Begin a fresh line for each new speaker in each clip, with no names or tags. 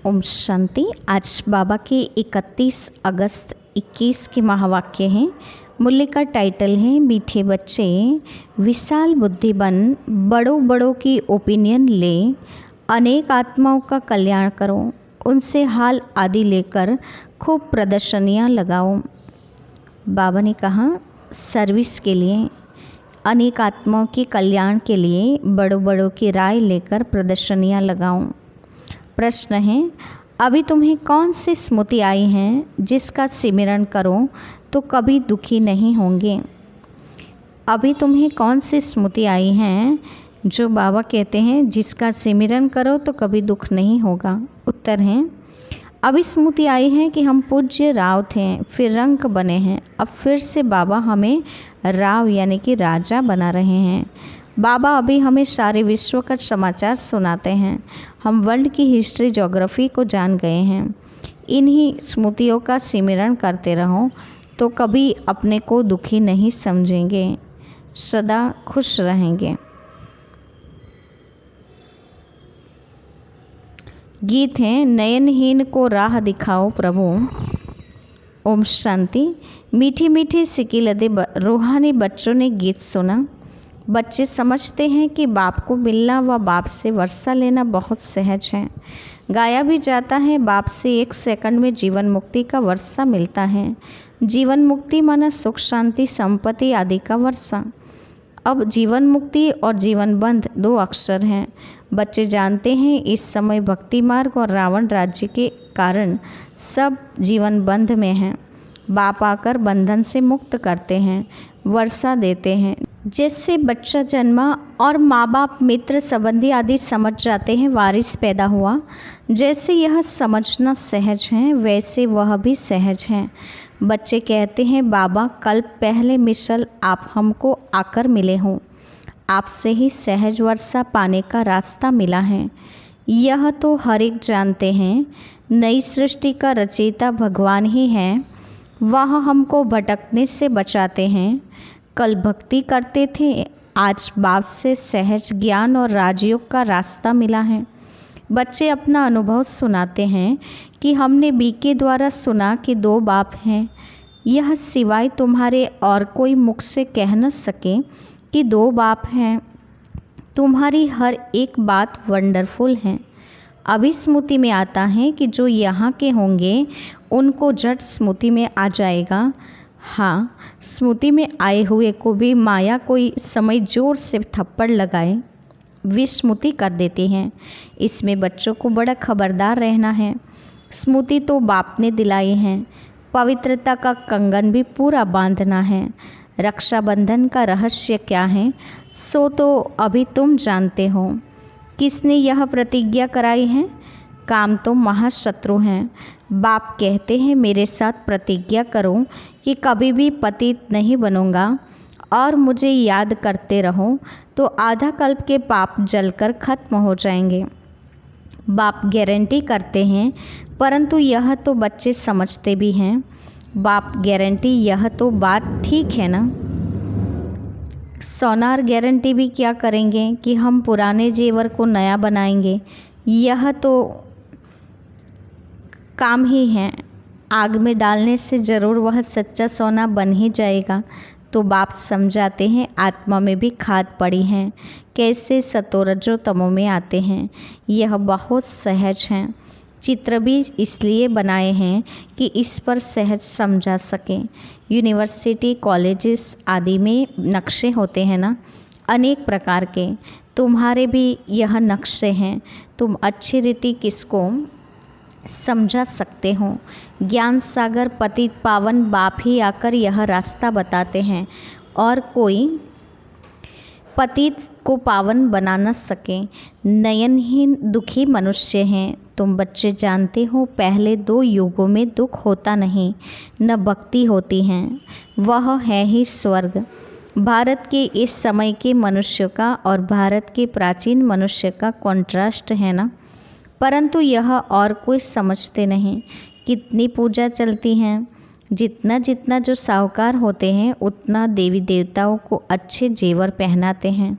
ओम शांति। आज बाबा के 31 अगस्त 21 के महावाक्य हैं। मूल्य का टाइटल है मीठे बच्चे विशाल बुद्धि बन, बड़ों बड़ों की ओपिनियन ले, अनेक आत्माओं का कल्याण करो, उनसे हाल आदि लेकर खूब प्रदर्शनियाँ लगाओ। बाबा ने कहा सर्विस के लिए, अनेक आत्माओं के कल्याण के लिए बड़ों बड़ों की राय लेकर प्रदर्शनियाँ लगाओ। प्रश्न है, अभी तुम्हें कौन सी स्मृति आई है जिसका सिमरन करो तो कभी दुखी नहीं होंगे? अभी तुम्हें कौन सी स्मृति आई है जो बाबा कहते हैं जिसका सिमरन करो तो कभी दुख नहीं होगा? उत्तर है, अभी स्मृति आई है कि हम पूज्य राव थे, फिर रंक बने हैं, अब फिर से बाबा हमें राव यानी कि राजा बना रहे हैं। बाबा अभी हमें सारे विश्व का समाचार सुनाते हैं। हम वर्ल्ड की हिस्ट्री ज्योग्राफी को जान गए हैं। इन्हीं स्मृतियों का सिमरन करते रहो तो कभी अपने को दुखी नहीं समझेंगे, सदा खुश रहेंगे। गीत है नयनहीन को राह दिखाओ प्रभु। ओम शांति। मीठी मीठी सिकी लदे रूहानी बच्चों ने गीत सुना। बच्चे समझते हैं कि बाप को मिलना व बाप से वर्षा लेना बहुत सहज है। गाया भी जाता है, बाप से 1 सेकंड में जीवन मुक्ति का वर्षा मिलता है। जीवन मुक्ति माना सुख शांति संपत्ति आदि का वर्षा। अब जीवन मुक्ति और जीवन बंध 2 अक्षर हैं। बच्चे जानते हैं इस समय भक्ति मार्ग और रावण राज्य के कारण सब जीवन बंध में हैं। बाप आकर बंधन से मुक्त करते हैं, वर्षा देते हैं। जैसे बच्चा जन्मा और माँ बाप मित्र संबंधी आदि समझ जाते हैं, वारिस पैदा हुआ। जैसे यह समझना सहज है वैसे वह भी सहज है। बच्चे कहते हैं बाबा कल पहले मिसल आप हमको आकर मिले हों, आपसे ही सहज वर्षा पाने का रास्ता मिला है। यह तो हर एक जानते हैं, नई सृष्टि का रचयिता भगवान ही है। वह हमको भटकने से बचाते हैं। कल भक्ति करते थे, आज बाप से सहज ज्ञान और राजयोग का रास्ता मिला है। बच्चे अपना अनुभव सुनाते हैं कि हमने बीके द्वारा सुना कि 2 बाप हैं। यह सिवाय तुम्हारे और कोई मुख से कह न सके कि 2 बाप हैं। तुम्हारी हर एक बात वंडरफुल है। अभी स्मृति में आता है कि जो यहाँ के होंगे उनको झट स्मृति में आ जाएगा। हाँ, स्मृति में आए हुए को भी माया कोई समय जोर से थप्पड़ लगाए विस्मृति कर देते हैं। इसमें बच्चों को बड़ा खबरदार रहना है। स्मृति तो बाप ने दिलाई है। पवित्रता का कंगन भी पूरा बांधना है। रक्षाबंधन का रहस्य क्या है सो तो अभी तुम जानते हो। किसने यह प्रतिज्ञा कराई है? काम तो महाशत्रु हैं। बाप कहते हैं मेरे साथ प्रतिज्ञा करो कि कभी भी पतित नहीं बनूंगा और मुझे याद करते रहो तो आधा कल्प के पाप जलकर खत्म हो जाएंगे। बाप गारंटी करते हैं, परंतु यह तो बच्चे समझते भी हैं। बाप गारंटी, यह तो बात ठीक है ना। सोनार गारंटी भी क्या करेंगे कि हम पुराने जेवर को नया बनाएंगे। यह तो काम ही है। आग में डालने से ज़रूर वह सच्चा सोना बन ही जाएगा। तो बाप समझाते हैं आत्मा में भी खाद पड़ी है, कैसे सतोरजो तमो में आते हैं। यह बहुत सहज है। चित्र भी इसलिए बनाए हैं कि इस पर सहज समझा सकें। यूनिवर्सिटी कॉलेजेस आदि में नक्शे होते हैं ना, अनेक प्रकार के। तुम्हारे भी यह नक्शे हैं। तुम अच्छी रीति किसको समझा सकते हो। ज्ञान सागर पतित पावन बाप ही आकर यह रास्ता बताते हैं और कोई पतित को पावन बना न सके। नयनहीन दुखी मनुष्य हैं। तुम बच्चे जानते हो पहले 2 युगों में दुख होता नहीं, न भक्ति होती है। वह है ही स्वर्ग। भारत के इस समय के मनुष्य का और भारत के प्राचीन मनुष्य का कॉन्ट्रास्ट है ना। परंतु यह और कोई समझते नहीं। कितनी पूजा चलती हैं। जितना जितना जो साहूकार होते हैं उतना देवी देवताओं को अच्छे जेवर पहनाते हैं।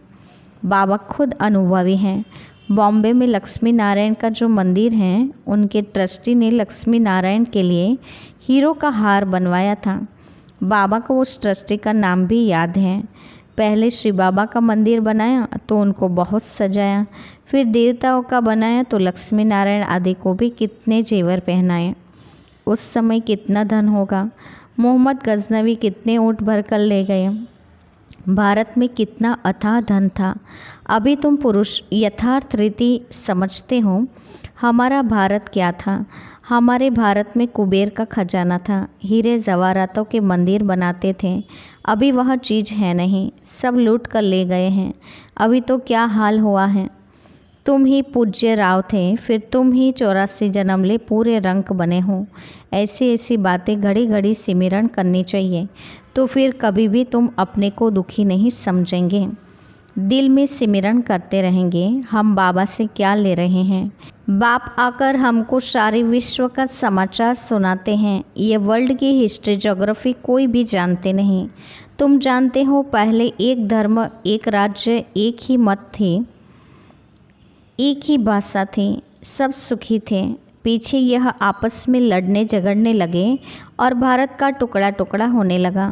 बाबा खुद अनुभवी हैं। बॉम्बे में लक्ष्मी नारायण का जो मंदिर है, उनके ट्रस्टी ने लक्ष्मी नारायण के लिए हीरो का हार बनवाया था। बाबा को उस ट्रस्टी का नाम भी याद है। पहले शिव बाबा का मंदिर बनाया तो उनको बहुत सजाया, फिर देवताओं का बनाया तो लक्ष्मी नारायण आदि को भी कितने जेवर पहनाए। उस समय कितना धन होगा। मोहम्मद गजनवी कितने ऊँट भर कर ले गए। भारत में कितना अथाह धन था। अभी तुम पुरुष यथार्थ रीति समझते हो। हमारा भारत क्या था। हमारे भारत में कुबेर का खजाना था, हीरे जवाहरातों के मंदिर बनाते थे। अभी वह चीज़ है नहीं, सब लूट कर ले गए हैं। अभी तो क्या हाल हुआ है। तुम ही पूज्य राव थे, फिर तुम ही 84 जन्म ले पूरे रंक बने हो। ऐसी ऐसी बातें घड़ी घड़ी सिमरन करनी चाहिए, तो फिर कभी भी तुम अपने को दुखी नहीं समझेंगे। दिल में सिमरन करते रहेंगे। हम बाबा से क्या ले रहे हैं। बाप आकर हमको सारे विश्व का समाचार सुनाते हैं। ये वर्ल्ड की हिस्ट्री ज्योग्राफी कोई भी जानते नहीं। तुम जानते हो, पहले एक धर्म, एक राज्य, एक ही मत थी, एक ही भाषा थी, सब सुखी थे। पीछे यह आपस में लड़ने झगड़ने लगे और भारत का टुकड़ा टुकड़ा होने लगा।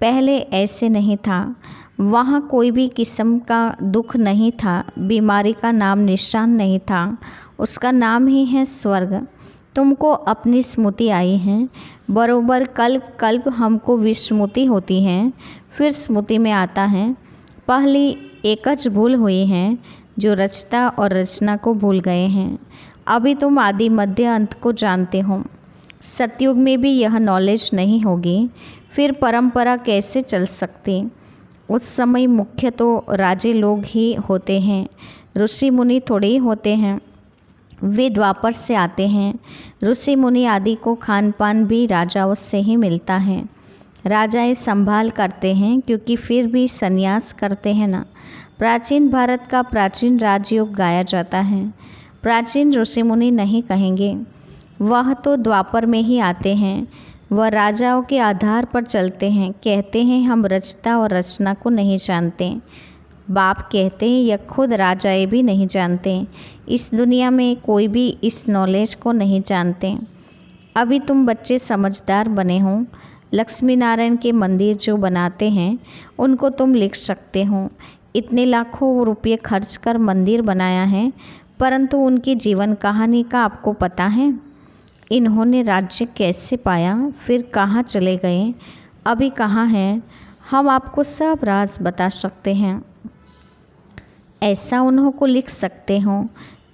पहले ऐसे नहीं था। वहाँ कोई भी किस्म का दुख नहीं था, बीमारी का नाम निशान नहीं था। उसका नाम ही है स्वर्ग। तुमको अपनी स्मृति आई है। बरोबर कल्प कल्प हमको विस्मृति होती है, फिर स्मृति में आता है। पहली एकच भूल हुई है, जो रचता और रचना को भूल गए हैं। अभी तुम आदि मध्य अंत को जानते हो। सतयुग में भी यह नॉलेज नहीं होगी, फिर परंपरा कैसे चल सकती। उस समय मुख्य तो राजे लोग ही होते हैं, ऋषि मुनि थोड़े ही होते हैं। वे द्वापर से आते हैं। ऋषि मुनि आदि को खान पान भी राजाओं से ही मिलता है। राजाएं संभाल करते हैं, क्योंकि फिर भी संन्यास करते हैं ना। प्राचीन भारत का प्राचीन राजयोग गाया जाता है। प्राचीन ऋषि मुनि नहीं कहेंगे, वह तो द्वापर में ही आते हैं। वह राजाओं के आधार पर चलते हैं। कहते हैं हम रचता और रचना को नहीं जानते। बाप कहते हैं यह खुद राजाएं भी नहीं जानते। इस दुनिया में कोई भी इस नॉलेज को नहीं जानते। अभी तुम बच्चे समझदार बने हो। लक्ष्मी नारायण के मंदिर जो बनाते हैं, उनको तुम लिख सकते हो। इतने लाखों रुपये खर्च कर मंदिर बनाया है, परंतु उनकी जीवन कहानी का आपको पता है। इन्होंने राज्य कैसे पाया, फिर कहाँ चले गए, अभी कहाँ हैं। हम आपको सब राज बता सकते हैं। ऐसा उन्हों को लिख सकते हो।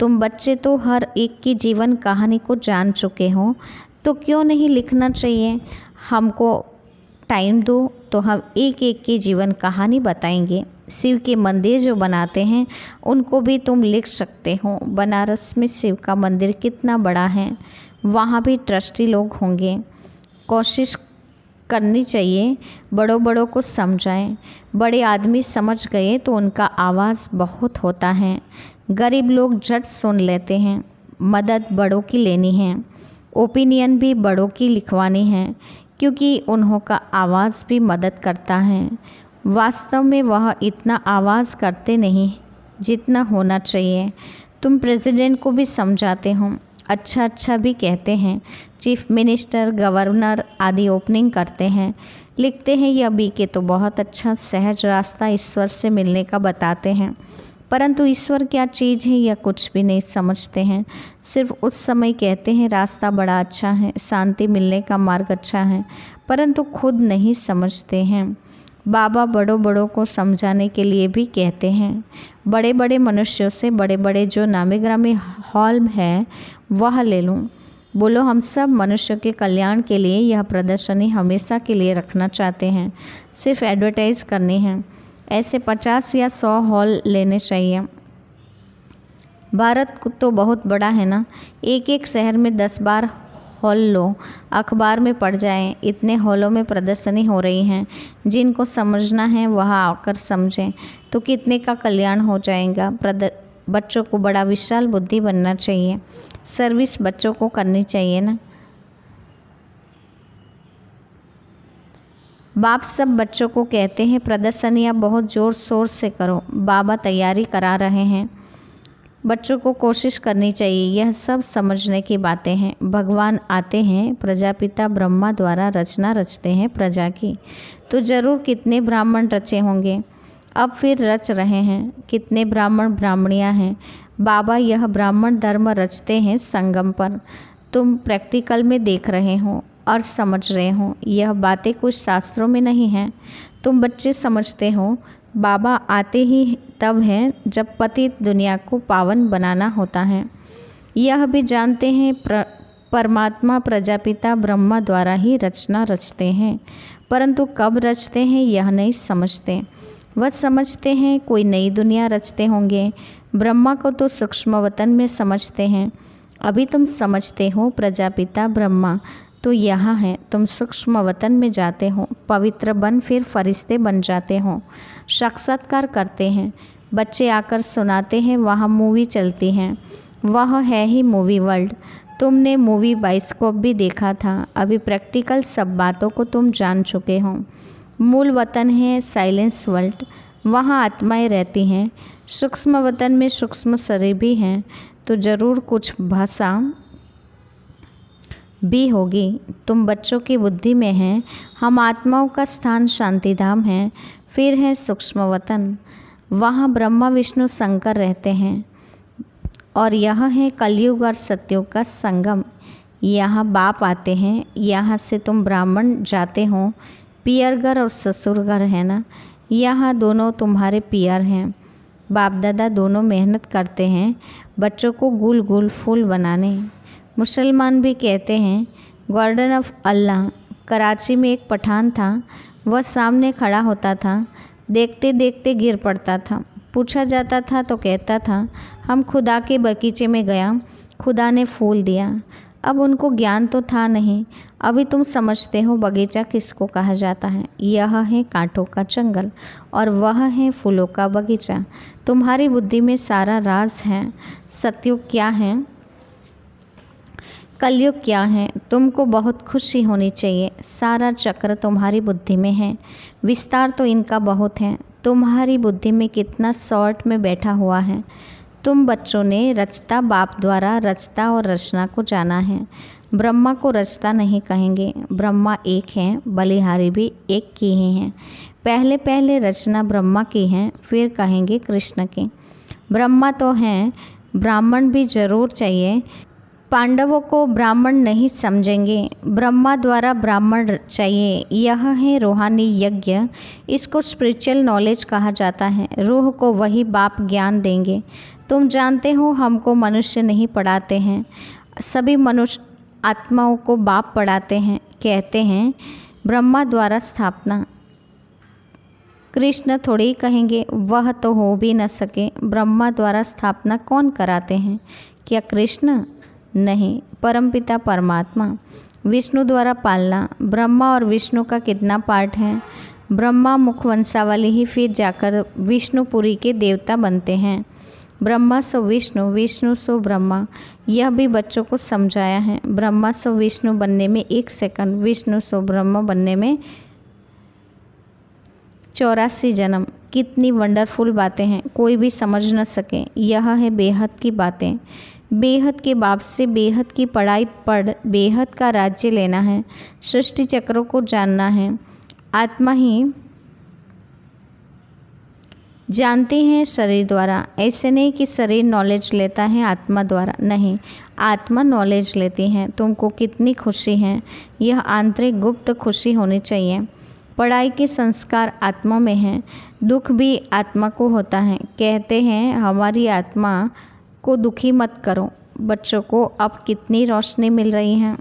तुम बच्चे तो हर एक की जीवन कहानी को जान चुके हो, तो क्यों नहीं लिखना चाहिए। हमको टाइम दो तो हम एक एक की जीवन कहानी बताएंगे। शिव के मंदिर जो बनाते हैं, उनको भी तुम लिख सकते हो। बनारस में शिव का मंदिर कितना बड़ा है, वहाँ भी ट्रस्टी लोग होंगे। कोशिश करनी चाहिए बड़ों बड़ों को समझाएं। बड़े आदमी समझ गए तो उनका आवाज़ बहुत होता है। गरीब लोग झट सुन लेते हैं। मदद बड़ों की लेनी है, ओपिनियन भी बड़ों की लिखवानी है, क्योंकि उन्हों का आवाज़ भी मदद करता है। वास्तव में वह इतना आवाज़ करते नहीं जितना होना चाहिए। तुम प्रेसिडेंट को भी समझाते हो, अच्छा अच्छा भी कहते हैं। चीफ मिनिस्टर, गवर्नर आदि ओपनिंग करते हैं, लिखते हैं यह बीके तो बहुत अच्छा सहज रास्ता ईश्वर से मिलने का बताते हैं। परंतु ईश्वर क्या चीज़ है यह कुछ भी नहीं समझते हैं। सिर्फ उस समय कहते हैं रास्ता बड़ा अच्छा है, शांति मिलने का मार्ग अच्छा है, परंतु खुद नहीं समझते हैं। बाबा बड़ों बड़ों को समझाने के लिए भी कहते हैं। बड़े बड़े मनुष्यों से बड़े बड़े जो नामी ग्रामी हॉल है वह ले लूँ। बोलो हम सब मनुष्य के कल्याण के लिए यह प्रदर्शनी हमेशा के लिए रखना चाहते हैं, सिर्फ एडवर्टाइज करनी है। ऐसे 50 या 100 हॉल लेने चाहिए। भारत तो बहुत बड़ा है ना, एक एक शहर में 10-12 हॉल लो, अखबार में पढ़ जाएं। इतने हॉलों में प्रदर्शनी हो रही हैं, जिनको समझना है वह आकर समझें, तो कितने का कल्याण हो जाएगा। बच्चों को बड़ा विशाल बुद्धि बनना चाहिए। सर्विस बच्चों को करनी चाहिए ना। बाप सब बच्चों को कहते हैं प्रदर्शनियाँ बहुत ज़ोर शोर से करो। बाबा तैयारी करा रहे हैं। बच्चों को कोशिश करनी चाहिए। यह सब समझने की बातें हैं। भगवान आते हैं, प्रजापिता ब्रह्मा द्वारा रचना रचते हैं प्रजा की, तो ज़रूर कितने ब्राह्मण रचे होंगे, अब फिर रच रहे हैं। कितने ब्राह्मण ब्राह्मणियाँ हैं। बाबा यह ब्राह्मण धर्म रचते हैं संगम पर। तुम प्रैक्टिकल में देख रहे हो और समझ रहे हो। यह बातें कुछ शास्त्रों में नहीं हैं, तुम बच्चे समझते हो। बाबा आते ही तब हैं जब पतित दुनिया को पावन बनाना होता है। यह भी जानते हैं परमात्मा प्रजापिता ब्रह्मा द्वारा ही रचना रचते हैं, परंतु कब रचते हैं यह नहीं समझते। वह समझते हैं कोई नई दुनिया रचते होंगे। ब्रह्मा को तो सूक्ष्म वतन में समझते हैं। अभी तुम समझते हो प्रजापिता ब्रह्मा तो यहाँ है, तुम सूक्ष्म वतन में जाते हो, पवित्र बन फिर फरिश्ते बन जाते हो, साक्षात्कार करते हैं। बच्चे आकर सुनाते हैं, वहाँ मूवी चलती हैं, वह है ही मूवी वर्ल्ड। तुमने मूवी बाइस्कोप भी देखा था। अभी प्रैक्टिकल सब बातों को तुम जान चुके हो। मूल वतन है साइलेंस वर्ल्ड, वहाँ आत्माएं रहती हैं। सूक्ष्म वतन में सूक्ष्म शरीर भी हैं, तो ज़रूर कुछ भाषा भी होगी। तुम बच्चों की बुद्धि में हैं। हम आत्माओं का स्थान शांतिधाम है, फिर है सूक्ष्म वतन, वहाँ ब्रह्मा विष्णु शंकर रहते हैं। और यह है कलयुग और सतयुग का संगम। यहाँ बाप आते हैं, यहाँ से तुम ब्राह्मण जाते हो। पियर घर और ससुर घर है ना, यहाँ दोनों तुम्हारे पियर हैं। बाप दादा दोनों मेहनत करते हैं बच्चों को गुल गुल फूल बनाने। मुसलमान भी कहते हैं गार्डन ऑफ अल्लाह। कराची में एक पठान था, वह सामने खड़ा होता था, देखते देखते गिर पड़ता था। पूछा जाता था तो कहता था हम खुदा के बगीचे में गया, खुदा ने फूल दिया। अब उनको ज्ञान तो था नहीं। अभी तुम समझते हो बगीचा किसको कहा जाता है। यह है कांटों का जंगल और वह है फूलों का बगीचा। तुम्हारी बुद्धि में सारा राज है। सतयुग क्या है, कलयुग क्या है, तुमको बहुत खुशी होनी चाहिए। सारा चक्र तुम्हारी बुद्धि में है। विस्तार तो इनका बहुत है। तुम्हारी बुद्धि में कितना शॉर्ट में बैठा हुआ है। तुम बच्चों ने रचता बाप द्वारा रचता और रचना को जाना है। ब्रह्मा को रचता नहीं कहेंगे। ब्रह्मा एक हैं, बलिहारी भी एक की ही हैं। पहले पहले रचना ब्रह्मा की है, फिर कहेंगे कृष्ण की। ब्रह्मा तो हैं, ब्राह्मण भी जरूर चाहिए। पांडवों को ब्राह्मण नहीं समझेंगे, ब्रह्मा द्वारा ब्राह्मण चाहिए। यह है रूहानी यज्ञ, इसको स्पिरिचुअल नॉलेज कहा जाता है। रूह को वही बाप ज्ञान देंगे। तुम जानते हो हमको मनुष्य नहीं पढ़ाते हैं, सभी मनुष्य आत्माओं को बाप पढ़ाते हैं। कहते हैं ब्रह्मा द्वारा स्थापना। कृष्ण थोड़ी ही कहेंगे, वह तो हो भी न सके। ब्रह्मा द्वारा स्थापना कौन कराते हैं? क्या कृष्ण? नहीं, परमपिता परमात्मा। विष्णु द्वारा पालना। ब्रह्मा और विष्णु का कितना पार्ट है? ब्रह्मा मुखवंशावली ही फिर जाकर विष्णुपुरी के देवता बनते हैं। ब्रह्मा सो विष्णु, विष्णु सो ब्रह्मा। यह भी बच्चों को समझाया है। ब्रह्मा सो विष्णु बनने में 1 सेकंड, विष्णु सो ब्रह्मा बनने में 84 जन्म। कितनी वंडरफुल बातें हैं, कोई भी समझ न सके। यह है बेहद की बातें। बेहद के बाप से बेहद की पढ़ाई पढ़ बेहद का राज्य लेना है। सृष्टि चक्रों को जानना है। आत्मा ही जानती हैं शरीर द्वारा। ऐसे नहीं कि शरीर नॉलेज लेता है आत्मा द्वारा, नहीं, आत्मा नॉलेज लेती हैं। तुमको कितनी खुशी है, यह आंतरिक गुप्त खुशी होनी चाहिए। पढ़ाई के संस्कार आत्मा में हैं, दुख भी आत्मा को होता है। कहते हैं हमारी आत्मा को दुखी मत करो। बच्चों को अब कितनी रोशनी मिल रही है,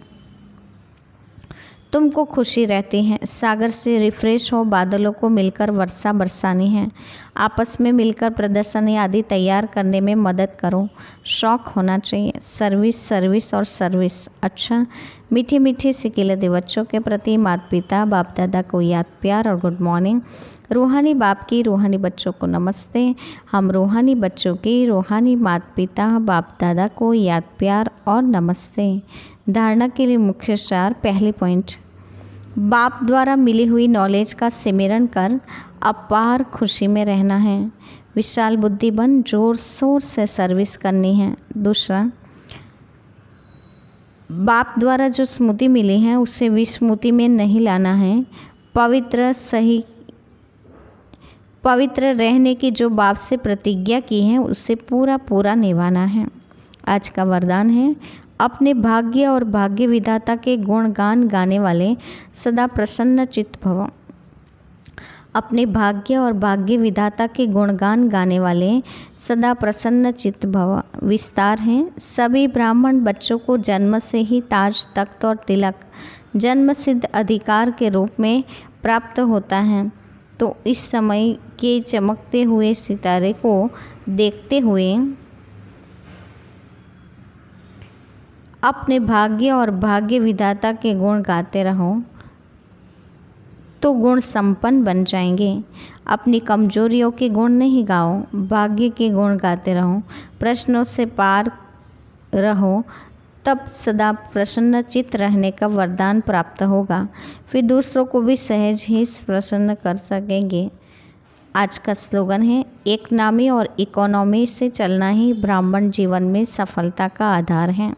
तुमको खुशी रहती है। सागर से रिफ्रेश हो, बादलों को मिलकर वर्षा बरसानी है। आपस में मिलकर प्रदर्शनी आदि तैयार करने में मदद करो। शौक होना चाहिए, सर्विस सर्विस और सर्विस। अच्छा, मीठी मीठी सिकिले दे बच्चों के प्रति माता पिता बाप दादा को याद प्यार और गुड मॉर्निंग। रूहानी बाप की रूहानी बच्चों को नमस्ते। हम रूहानी बच्चों की रूहानी माता पिता बाप दादा को याद प्यार और नमस्ते। धारणा के लिए मुख्य सार। पहली पॉइंट, बाप द्वारा मिली हुई नॉलेज का सिमरन कर अपार खुशी में रहना है। विशाल बुद्धि बन जोर शोर से सर्विस करनी है। दूसरा, बाप द्वारा जो स्मृति मिली है उसे विस्मृति में नहीं लाना है। पवित्र रहने की जो बाप से प्रतिज्ञा की है उसे पूरा पूरा निभाना है। आज का वरदान है, अपने भाग्य और भाग्य विधाता के गुणगान गाने वाले सदा प्रसन्न चित्त भव। अपने भाग्य और भाग्य विधाता के गुणगान गाने वाले सदा प्रसन्न चित्त भव। विस्तार है, सभी ब्राह्मण बच्चों को जन्म से ही ताज, तख्त और तिलक जन्म सिद्ध अधिकार के रूप में प्राप्त होता है। तो इस समय के चमकते हुए सितारे को देखते हुए अपने भाग्य और भाग्य विधाता के गुण गाते रहो तो गुण संपन्न बन जाएंगे। अपनी कमजोरियों के गुण नहीं गाओ, भाग्य के गुण गाते रहो। प्रश्नों से पार रहो, तब सदा प्रसन्न चित्त रहने का वरदान प्राप्त होगा। फिर दूसरों को भी सहज ही प्रसन्न कर सकेंगे। आज का स्लोगन है, एक नामी और इकोनॉमी से चलना ही ब्राह्मण जीवन में सफलता का आधार है।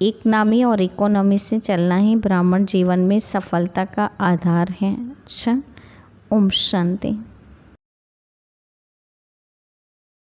एक नामी और इकोनॉमी से चलना ही ब्राह्मण जीवन में सफलता का आधार है। अच्छा, ओम शांति।